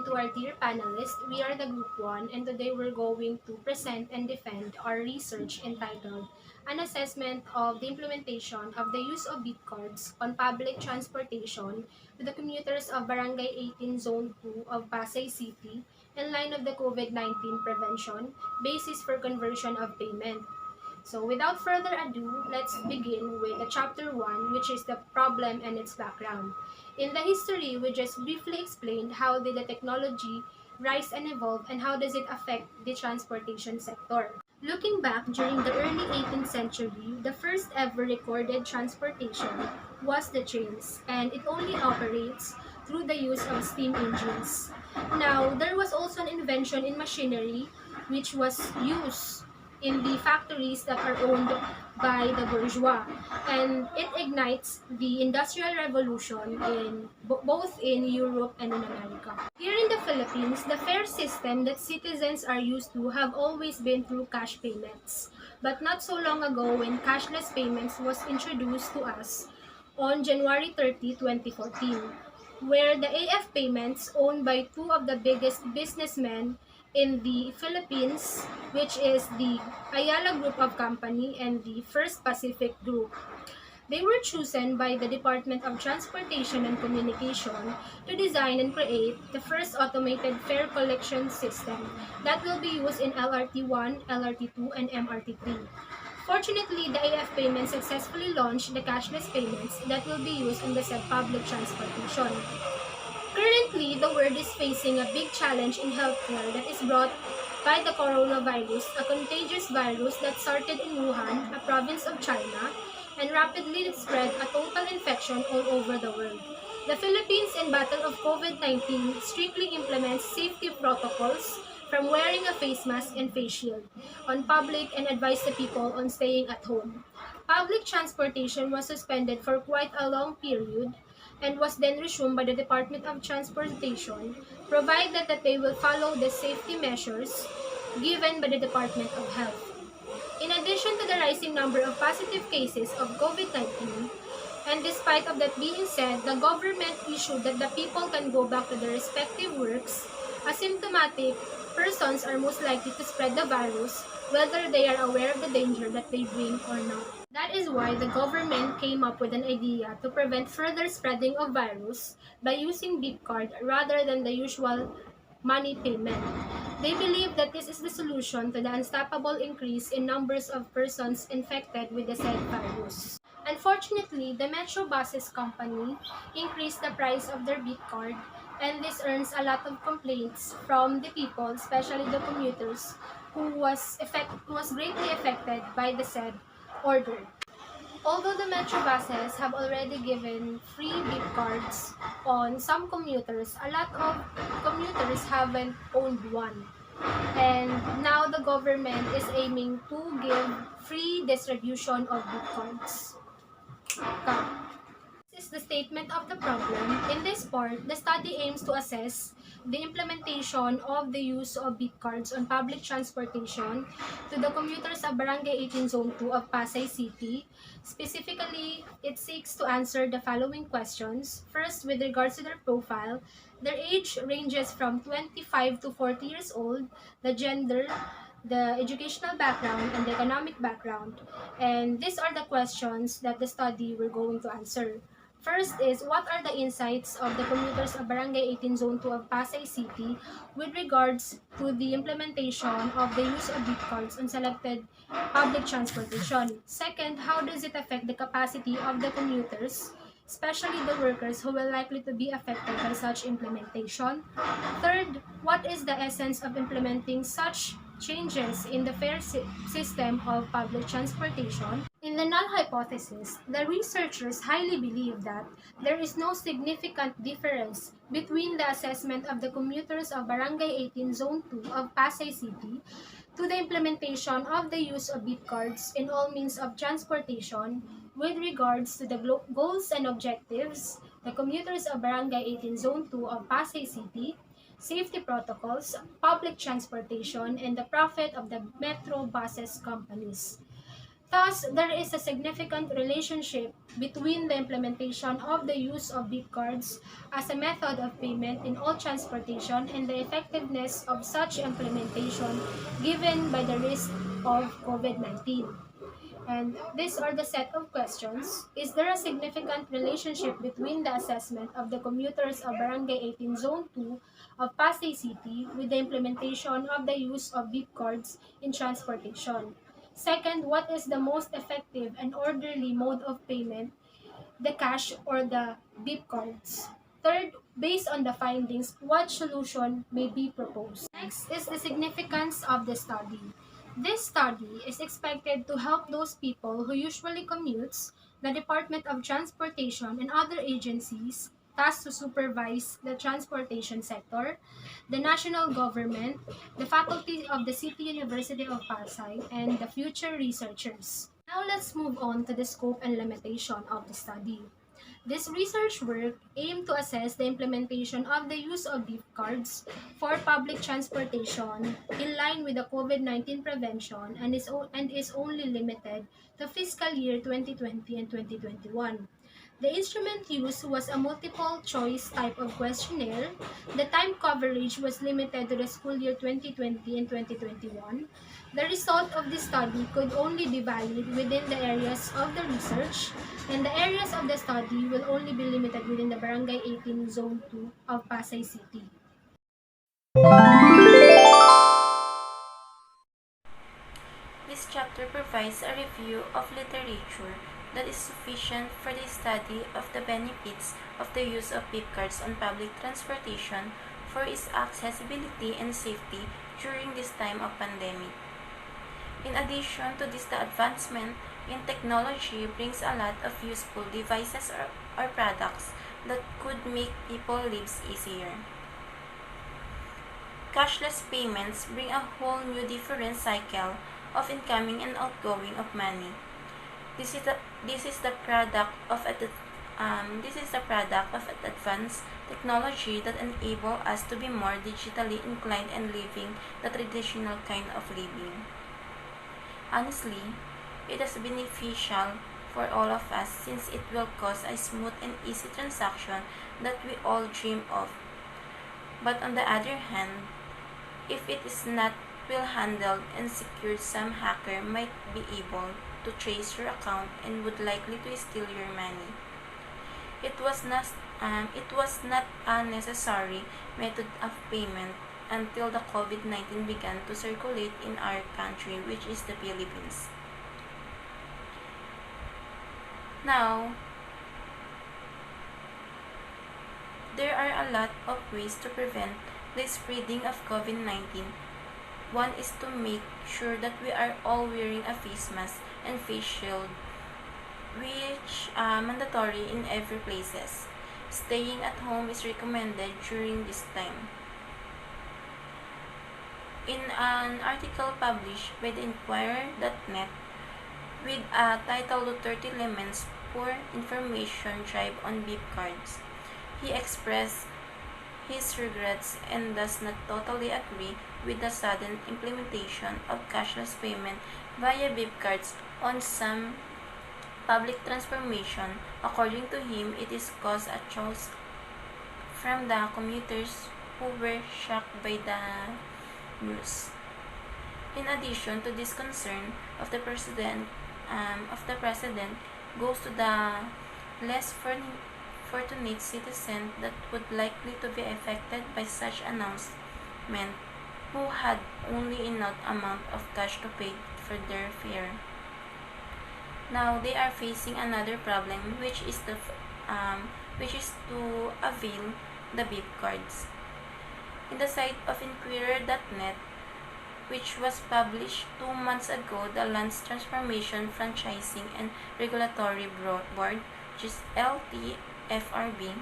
to our dear panelists. We are the Group 1 and today we're going to present and defend our research entitled An Assessment of the Implementation of the Use of Beat Cards on Public Transportation to the Commuters of Barangay 18 Zone 2 of Pasay City in line of the COVID-19 prevention, basis for conversion of payment. So without further ado, let's begin with the chapter 1, which is the problem and its background. In the history, we just briefly explained how did the technology rise and evolve and how does it affect the transportation sector. Looking back during the early 18th century, the first ever recorded transportation was the trains, and it only operates through the use of steam engines. Now, there was also an invention in machinery which was used in the factories that are owned by the bourgeois, and it ignites the industrial revolution in both in Europe and in America. Here in the Philippines, the fare system that citizens are used to have always been through cash payments, but not so long ago when cashless payments was introduced to us on January 30, 2014, where the AF Payments, owned by two of the biggest businessmen in the Philippines, which is the Ayala Group of Company and the First Pacific Group. They were chosen by the Department of Transportation and Communication to design and create the first automated fare collection system that will be used in LRT-1, LRT-2, and MRT-3. Fortunately, the AF Payments successfully launched the cashless payments that will be used in the said public transportation. Currently, the world is facing a big challenge in healthcare that is brought by the coronavirus, a contagious virus that started in Wuhan, a province of China, and rapidly spread a total infection all over the world. The Philippines, in battle of COVID-19, strictly implements safety protocols from wearing a face mask and face shield on public and advise the people on staying at home. Public transportation was suspended for quite a long period and was then resumed by the Department of Transportation, provided that they will follow the safety measures given by the Department of Health. In addition to the rising number of positive cases of COVID-19, and despite of that being said, the government issued that the people can go back to their respective works. Asymptomatic persons are most likely to spread the virus, whether they are aware of the danger that they bring or not. That is why the government came up with an idea to prevent further spreading of virus by using beep card rather than the usual money payment. They believe that this is the solution to the unstoppable increase in numbers of persons infected with the said virus. Unfortunately, the Metro Buses Company increased the price of their beep card, and this earns a lot of complaints from the people, especially the commuters, who was greatly affected by the said order. Although the Metro buses have already given free beep cards on some commuters, a lot of commuters haven't owned one. And now the government is aiming to give free distribution of beep cards. This is the statement of the problem. In this part, the study aims to assess the implementation of the use of beep cards on public transportation to the commuters of Barangay 18 Zone 2 of Pasay City. Specifically, it seeks to answer the following questions. First, with regards to their profile, their age ranges from 25 to 40 years old, the gender, the educational background, and the economic background. And these are the questions that the study we're going to answer. First is, what are the insights of the commuters of Barangay 18 Zone 2 of Pasay City with regards to the implementation of the use of beep cards on selected public transportation? Second, how does it affect the capacity of the commuters, especially the workers who will likely to be affected by such implementation? Third, what is the essence of implementing such changes in the fare system of public transportation? In the null hypothesis, the researchers highly believe that there is no significant difference between the assessment of the commuters of Barangay 18 Zone 2 of Pasay City to the implementation of the use of beep cards in all means of transportation with regards to the goals and objectives, the commuters of Barangay 18 Zone 2 of Pasay City, safety protocols, public transportation, and the profit of the Metro Buses companies. Thus, there is a significant relationship between the implementation of the use of beep cards as a method of payment in all transportation and the effectiveness of such implementation given by the risk of COVID-19. And these are the set of questions. Is there a significant relationship between the assessment of the commuters of Barangay 18 Zone 2 of Pasay City with the implementation of the use of beep cards in transportation? Second, what is the most effective and orderly mode of payment, the cash or the beep cards? Third, based on the findings, what solution may be proposed? Next is the significance of the study. This study is expected to help those people who usually commutes, the Department of Transportation and other agencies tasked to supervise the transportation sector, the national government, the faculty of the City University of Pasay, and the future researchers. Now let's move on to the scope and limitation of the study. This research work aimed to assess the implementation of the use of gift cards for public transportation in line with the COVID-19 prevention and is only limited to fiscal year 2020 and 2021. The instrument used was a multiple choice type of questionnaire. The time coverage was limited to the school year 2020 and 2021. The result of this study could only be valid within the areas of the research, and the areas of the study will only be limited within the Barangay 18 Zone 2 of Pasay City. This chapter provides a review of literature that is sufficient for the study of the benefits of the use of beep cards on public transportation for its accessibility and safety during this time of pandemic. In addition to this, the advancement in technology brings a lot of useful devices or products that could make people's lives easier. Cashless payments bring a whole new different cycle of incoming and outgoing of money. This is the product of advanced technology that enable us to be more digitally inclined and living the traditional kind of living. Honestly, it is beneficial for all of us since it will cause a smooth and easy transaction that we all dream of. But on the other hand, if it is not well handled and secured, some hacker might be able to trace your account and would likely to steal your money. It was not a necessary method of payment until the COVID-19 began to circulate in our country, which is the Philippines. Now, there are a lot of ways to prevent the spreading of COVID-19. One is to make sure that we are all wearing a face mask and face shield, which are mandatory in every places. Staying at home is recommended during this time. In an article published by the Inquirer.net with a title to 30 Lemons for Information Drive on Beep Cards, he expressed his regrets and does not totally agree with the sudden implementation of cashless payment via beep cards on some public transportation. According to him, it is caused a choice from the commuters who were shocked by the news. In addition to this concern of the president goes to the less fortunate citizen that would likely to be affected by such announcement who had only enough amount of cash to pay for their fare. Now they are facing another problem, which is to avail the beep cards. In the site of Inquirer.net, which was published 2 months ago, the Lands Transformation Franchising and Regulatory Board, which is LTFRB,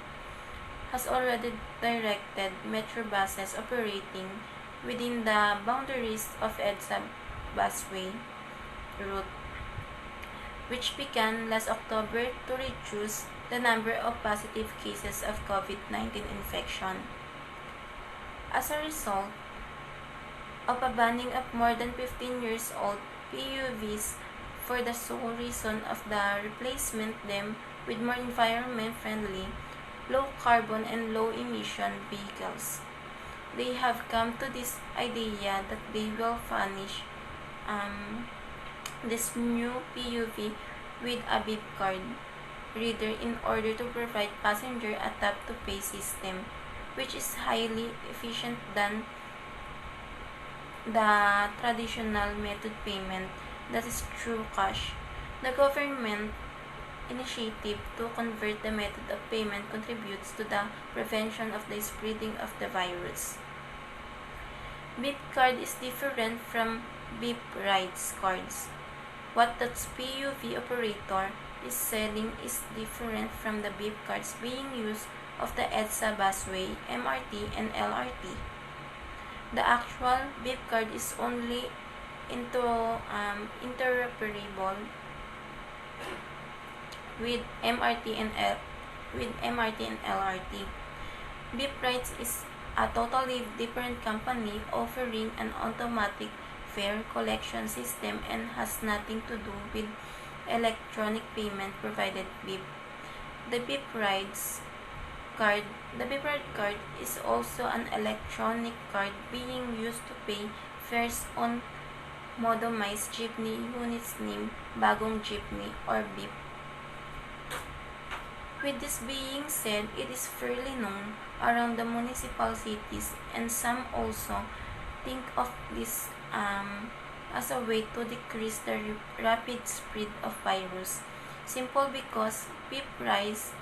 has already directed metro buses operating within the boundaries of EDSA busway route, which began last October to reduce the number of positive cases of COVID-19 infection. As a result of a banning of more than 15 years old PUVs for the sole reason of the replacement them with more environment-friendly, low-carbon and low-emission vehicles. They have come to this idea that they will furnish this new PUV with a beep card reader in order to provide passenger a tap-to-pay system, which is highly efficient than the traditional method payment that is through cash. The government initiative to convert the method of payment contributes to the prevention of the spreading of the virus. Beep card is different from Beep rides cards. What the PUV operator is selling is different from the beep cards being used of the EDSA busway, MRT, and LRT. The actual beep card is only interoperable with MRT and LRT. Beep rides is a totally different company offering an automatic fare collection system and has nothing to do with electronic payment provided beep. The beep ride card is also an electronic card being used to pay fares on modernized jeepney units named Bagong Jeepney or Beep. With this being said, it is fairly known around the municipal cities, and some also think of this as a way to decrease the rapid spread of virus. Simple because beep rides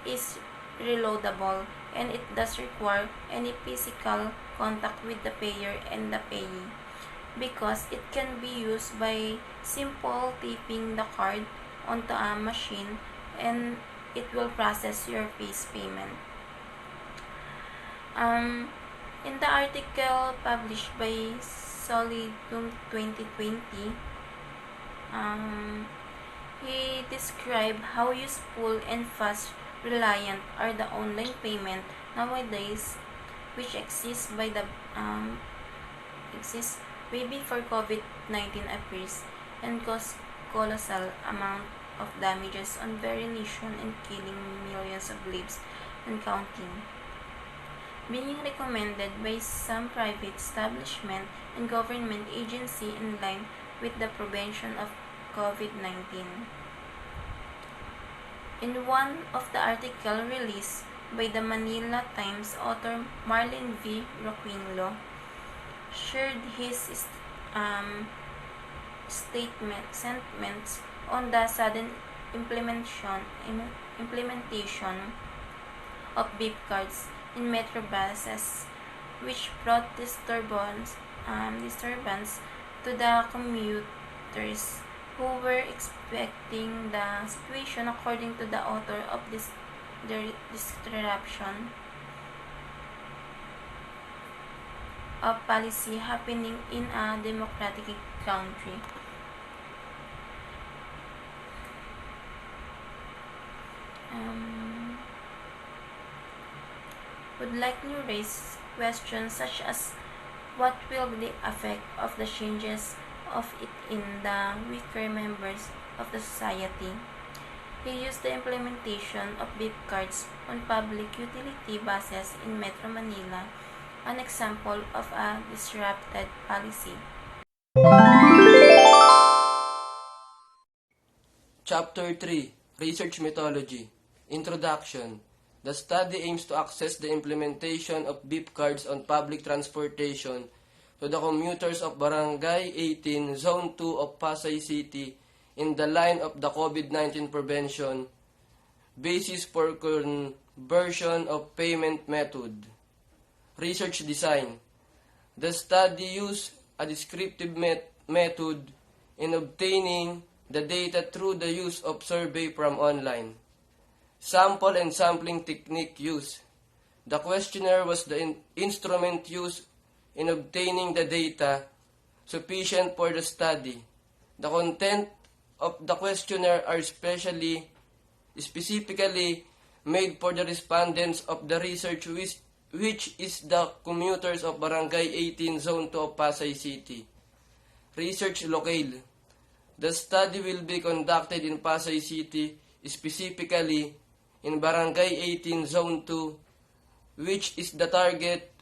is reloadable and it does require any physical contact with the payer and the payee, because it can be used by simple taping the card onto a machine and it will process your face payment. In the article published by Solidum 2020, he described how useful and fast reliant are the online payment nowadays, which exists way before COVID-19 appears and cause colossal amount of damages on very nation and killing millions of lives and counting. Being recommended by some private establishment and government agency in line with the prevention of COVID-19. In one of the article released by the Manila Times, author Marlin V. Roquinlo shared his sentiments on the sudden implementation of beep cards in metro buses, which brought disturbance to the commuters who were expecting the situation. According to the author of this disruption of policy happening in a democratic country. Would likely raise questions such as what will be the effect of the changes of it in the weaker members of the society. He used the implementation of beep cards on public utility buses in Metro Manila, an example of a disrupted policy. Chapter 3, Research Methodology. Introduction. The study aims to assess the implementation of beep cards on public transportation to the commuters of Barangay 18, Zone 2 of Pasay City in the line of the COVID-19 prevention, basis for conversion of payment method. Research design. The study used a descriptive method in obtaining the data through the use of survey from online. Sample and sampling technique used. The questionnaire was the instrument used in obtaining the data sufficient for the study. The content of the questionnaire are specifically made for the respondents of the research which is the commuters of Barangay 18 Zone 2 of Pasay City. Research locale. The study will be conducted in Pasay City, specifically in Barangay 18 Zone 2, which is the target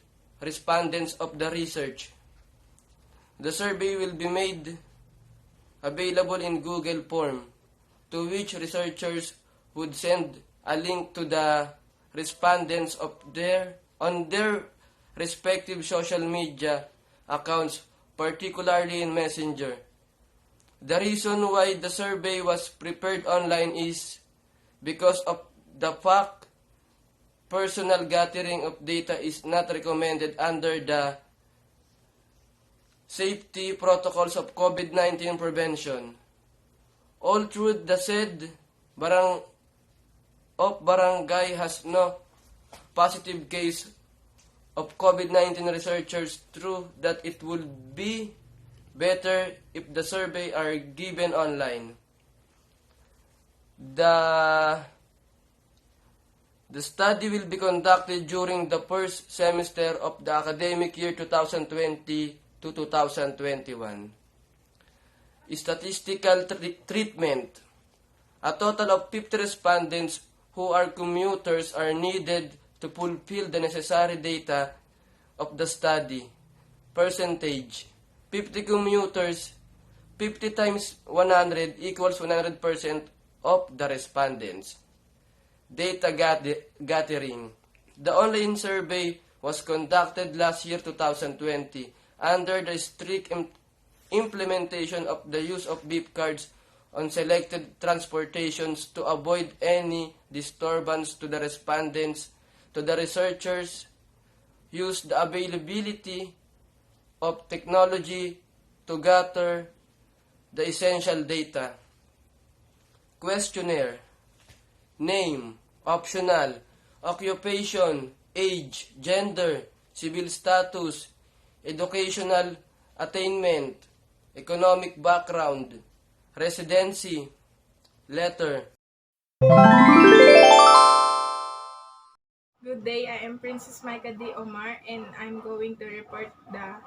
respondents of the research. The survey will be made available in Google form, to which researchers would send a link to the respondents on their respective social media accounts, particularly in Messenger. The reason why the survey was prepared online is because of the fact personal gathering of data is not recommended under the safety protocols of COVID-19 prevention. All through the said barangay has no positive case of COVID-19. Researchers true that it would be better if the survey are given online. The study will be conducted during the first semester of the academic year 2020 to 2021. Statistical treatment. A total of 50 respondents who are commuters are needed to fulfill the necessary data of the study. Percentage. 50 commuters, 50 times 100 equals 100% of the respondents. Data gathering. The online survey was conducted last year 2020 under the strict implementation of the use of beep cards on selected transportations to avoid any disturbance to the respondents. To the researchers used the availability of technology to gather the essential data. Questionnaire. Name, optional, occupation, age, gender, civil status, educational attainment, economic background, residency, letter. Good day, I am Princess Micah D. Omar and I'm going to report the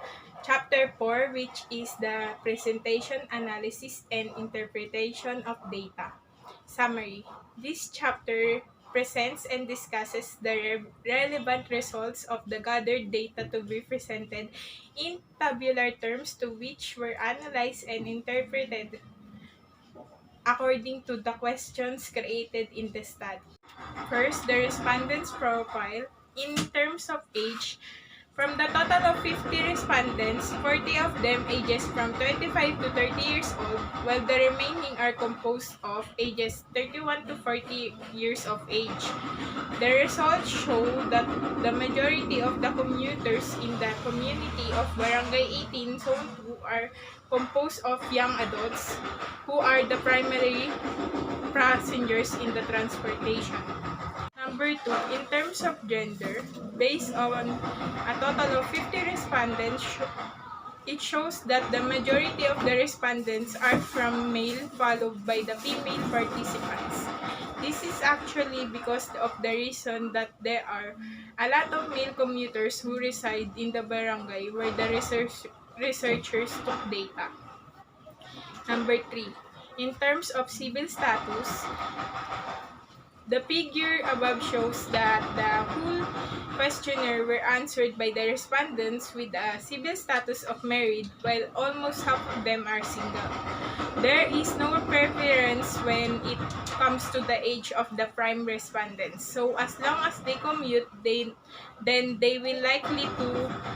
Chapter 4, which is the Presentation, Analysis, and Interpretation of Data. Summary. This chapter presents and discusses the relevant results of the gathered data to be presented in tabular terms, to which were analyzed and interpreted according to the questions created in the study. First, the respondent's profile. In terms of age, from the total of 50 respondents, 40 of them ages from 25 to 30 years old, while the remaining are composed of ages 31 to 40 years of age. The results show that the majority of the commuters in the community of Barangay 18 Zone 2 are composed of young adults who are the primary passengers in the transportation. Number 2, in terms of gender, based on a total of 50 respondents, it shows that the majority of the respondents are from male, followed by the female participants. This is actually because of the reason that there are a lot of male commuters who reside in the barangay where the researchers took data. Number 3, in terms of civil status, the figure above shows that the whole questionnaire were answered by the respondents with a civil status of married, while almost half of them are single. There is no preference when it comes to the age of the prime respondents. So as long as they commute, then they will likely to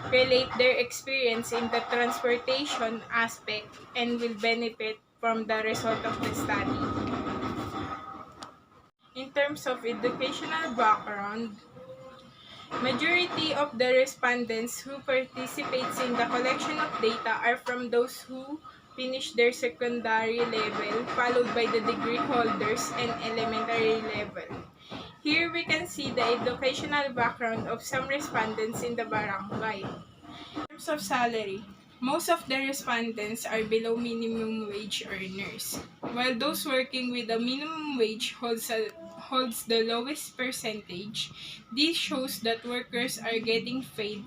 relate their experience in the transportation aspect and will benefit from the result of the study. In terms of educational background, majority of the respondents who participates in the collection of data are from those who finish their secondary level, followed by the degree holders and elementary level. Here we can see the educational background of some respondents in the barangay. In terms of salary, most of the respondents are below minimum wage earners, while those working with a minimum wage holds holds the lowest percentage. This shows that workers are getting paid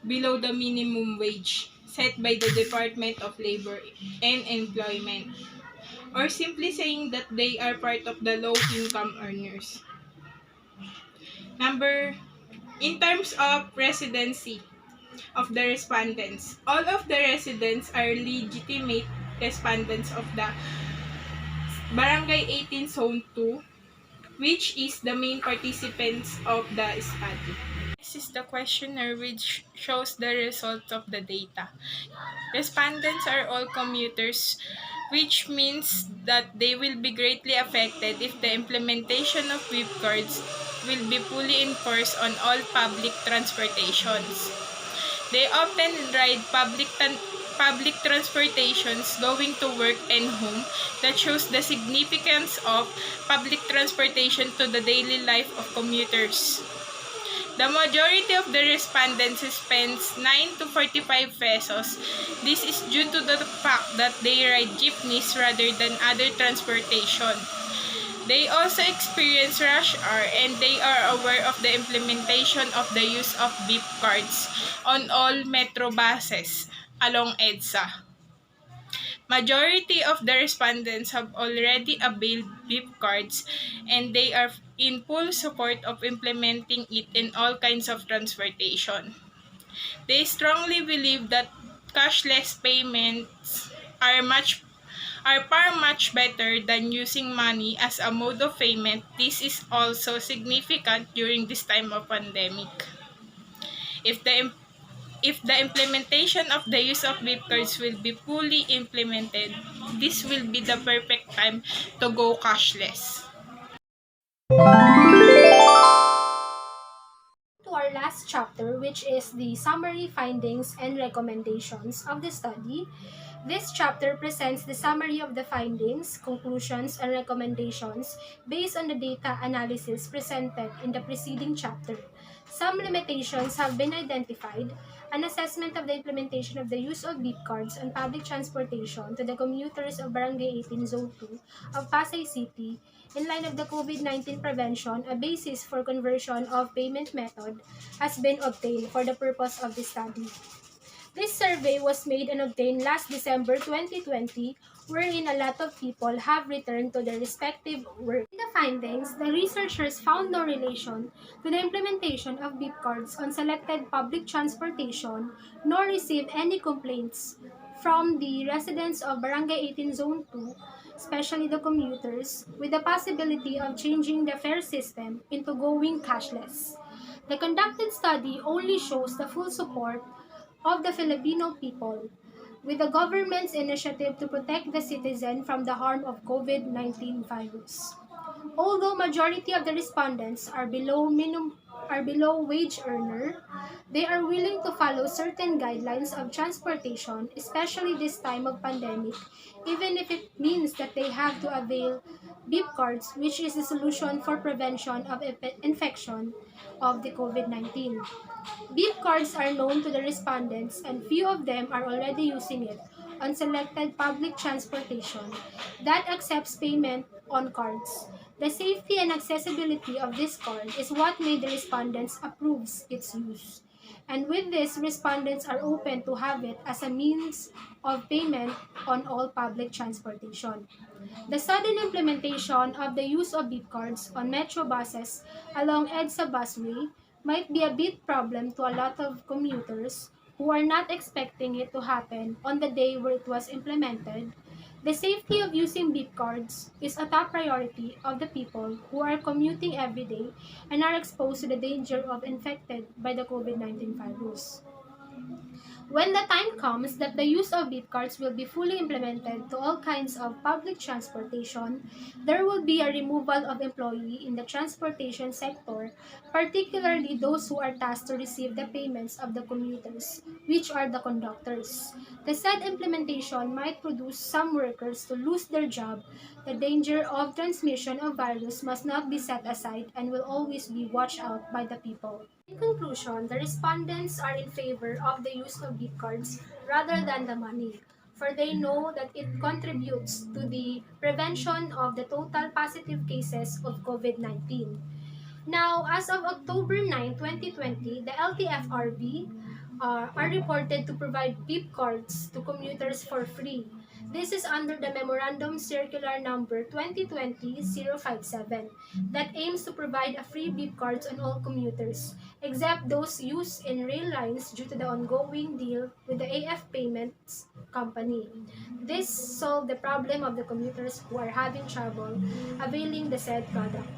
below the minimum wage set by the Department of Labor and Employment, or simply saying that they are part of the low-income earners. Number, in terms of residency of the respondents, all of the residents are legitimate respondents of the Barangay 18 Zone 2, which is the main participants of the study. This is the questionnaire which shows the results of the data. Respondents are all commuters, which means that they will be greatly affected if the implementation of VIP cards will be fully enforced on all public transportations. They often ride public transportations going to work and home. That shows the significance of public transportation to the daily life of commuters. The majority of the respondents spends 9 to 45 pesos. This is due to the fact that they ride jeepneys rather than other transportation. They also experience rush hour and they are aware of the implementation of the use of beep cards on all metro buses along EDSA. Majority of the respondents have already availed beep cards and they are in full support of implementing it in all kinds of transportation. They strongly believe that cashless payments are far much better than using money as a mode of payment. This is also significant during this time of pandemic. If the if the implementation of the use of beep cards will be fully implemented, this will be the perfect time to go cashless. To our last chapter, which is the summary findings and recommendations of the study. This chapter presents the summary of the findings, conclusions, and recommendations based on the data analysis presented in the preceding chapter. Some limitations have been identified. An assessment of the implementation of the use of beep cards on public transportation to the commuters of Barangay 18 Zone 2 of Pasay City in line of the COVID-19 prevention, a basis for conversion of payment method has been obtained for the purpose of this study. This survey was made and obtained last December 2020, wherein a lot of people have returned to their respective work. In the findings, the researchers found no relation to the implementation of beep cards on selected public transportation, nor received any complaints from the residents of Barangay 18 Zone 2, especially the commuters, with the possibility of changing the fare system into going cashless. The conducted study only shows the full support of the Filipino people, with the government's initiative to protect the citizen from the harm of COVID-19 virus. Although majority of the respondents are below wage earner, they are willing to follow certain guidelines of transportation, especially this time of pandemic, even if it means that they have to avail beep cards, which is the solution for prevention of infection of the COVID-19. Beep cards are known to the respondents and few of them are already using it on selected public transportation that accepts payment on cards. The safety and accessibility of this card is what made the respondents approves its use. And with this, respondents are open to have it as a means of payment on all public transportation. The sudden implementation of the use of beep cards on metro buses along EDSA busway might be a bit problem to a lot of commuters who are not expecting it to happen on the day where it was implemented. The safety of using beep cards is a top priority of the people who are commuting every day and are exposed to the danger of infected by the COVID-19 virus. When the time comes that the use of beep cards will be fully implemented to all kinds of public transportation, there will be a removal of employee in the transportation sector, particularly those who are tasked to receive the payments of the commuters, which are the conductors. The said implementation might produce some workers to lose their job. The danger of transmission of virus must not be set aside and will always be watched out by the people. In conclusion, the respondents are in favor of the use of gift cards rather than the money. for they know that it contributes to the prevention of the total positive cases of COVID-19. Now, as of October 9, 2020, the LTFRB are reported to provide beep cards to commuters for free. This is under the Memorandum Circular Number 2020-057 that aims to provide a free beep cards on all commuters, except those used in rail lines due to the ongoing deal with the AF Payments Company. This solved the problem of the commuters who are having trouble availing the said product.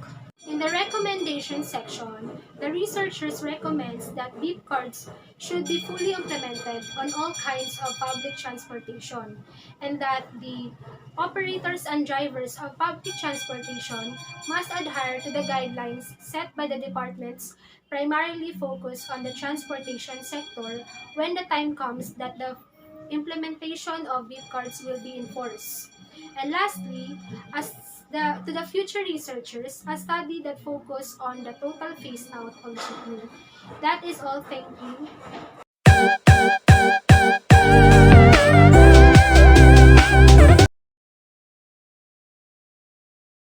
In the recommendation section, the researchers recommends that beep cards should be fully implemented on all kinds of public transportation and that the operators and drivers of public transportation must adhere to the guidelines set by the departments primarily focused on the transportation sector when the time comes that the implementation of beep cards will be enforced. And lastly, as to the future researchers, a study that focus on the total phase out of jeepney. That is all. Thank you.